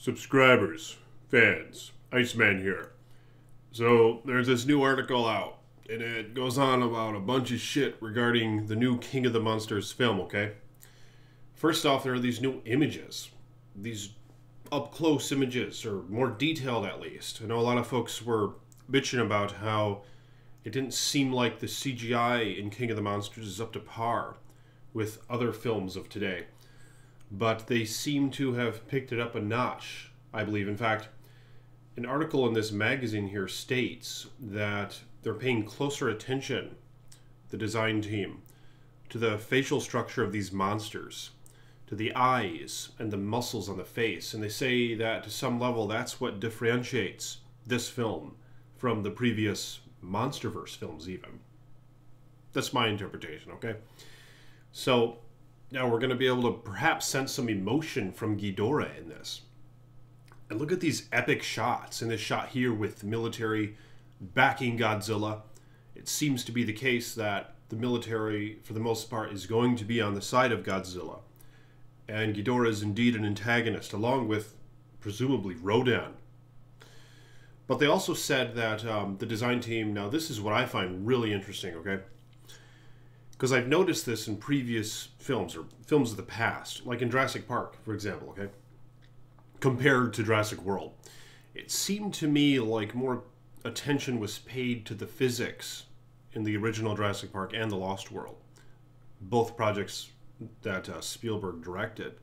subscribers, fans, Iceman here. So there's this new article out, and it goes on about a bunch of shit regarding the new King of the Monsters film, okay? First off, there are these new images. These up-close images, or more detailed at least. I know a lot of folks were bitching about how it didn't seem like the CGI in King of the Monsters is up to par with other films of today. But they seem to have picked it up a notch, I believe. In fact, an article in this magazine here states that they're paying closer attention, the design team, to the facial structure of these monsters, to the eyes and the muscles on the face. And they say that to some level that's what differentiates this film from the previous Monsterverse films even. That's my interpretation, okay? So now we're going to be able to perhaps sense some emotion from Ghidorah in this. And look at these epic shots. In this shot here with the military backing Godzilla, it seems to be the case that the military, for the most part, is going to be on the side of Godzilla. And Ghidorah is indeed an antagonist, along with, presumably, Rodan. But they also said that the design team, now this is what I find really interesting, okay? Because I've noticed this in previous films, or films of the past, like in Jurassic Park, for example, okay? Compared to Jurassic World. It seemed to me like more attention was paid to the physics in the original Jurassic Park and The Lost World. Both projects that Spielberg directed.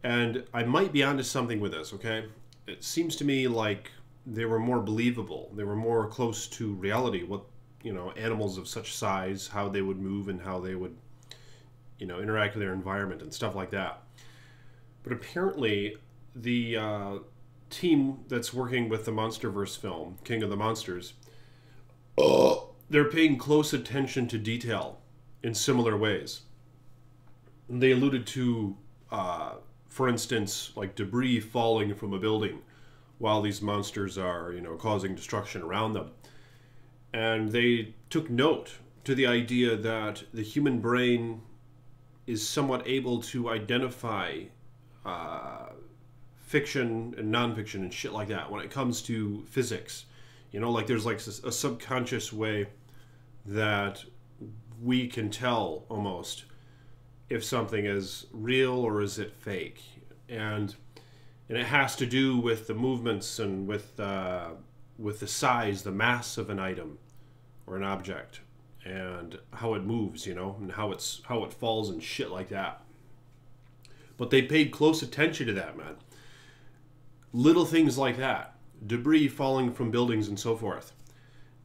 And I might be onto something with this, okay? It seems to me like they were more believable. They were more close to reality, what, you know, animals of such size, how they would move and how they would, you know, interact with their environment and stuff like that. But apparently the team that's working with the Monsterverse film, King of the Monsters, they're paying close attention to detail in similar ways. And they alluded to, for instance, like debris falling from a building while these monsters are, you know, causing destruction around them. And they took note to the idea that the human brain is somewhat able to identify fiction and nonfiction and shit like that when it comes to physics. You know, like there's like a subconscious way that we can tell almost if something is real or is it fake. And it has to do with the movements and with the size, the mass of an item or an object, and how it moves, you know, and how it falls and shit like that. But they paid close attention to that, man. Little things like that, debris falling from buildings and so forth,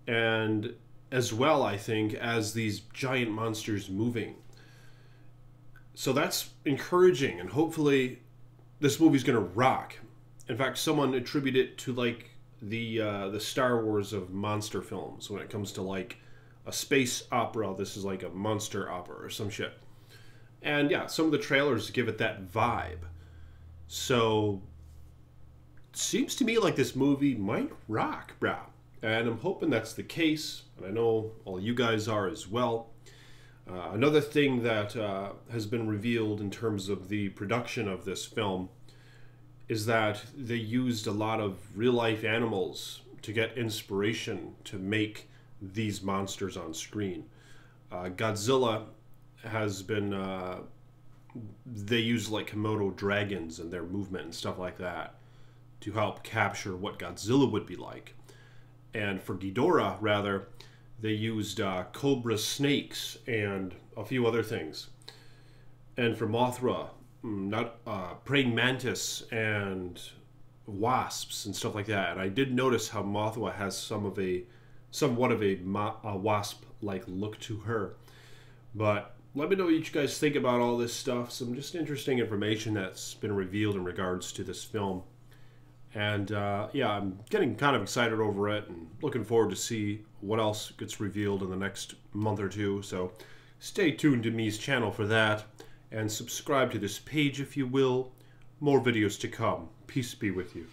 and as well, I think, as these giant monsters moving. So that's encouraging, and hopefully this movie's gonna rock. In fact, someone attributed it to like the Star Wars of monster films when it comes to like a space opera. This is like a monster opera or some shit. And yeah, some of the trailers give it that vibe. So it seems to me like this movie might rock, brah. And I'm hoping that's the case, and I know all you guys are as well. Another thing that has been revealed in terms of the production of this film is that they used a lot of real-life animals to get inspiration to make these monsters on screen. Godzilla has been... they use like Komodo dragons and their movement and stuff like that to help capture what Godzilla would be like. And for Ghidorah, rather, they used cobra snakes and a few other things. And for Mothra, praying mantis and wasps and stuff like that. And I did notice how Mothra has somewhat of a wasp-like look to her. But let me know what you guys think about all this stuff. Some just interesting information that's been revealed in regards to this film. And yeah, I'm getting kind of excited over it and looking forward to see what else gets revealed in the next month or two. So stay tuned to me's channel for that, and subscribe to this page if you will. More videos to come. Peace be with you.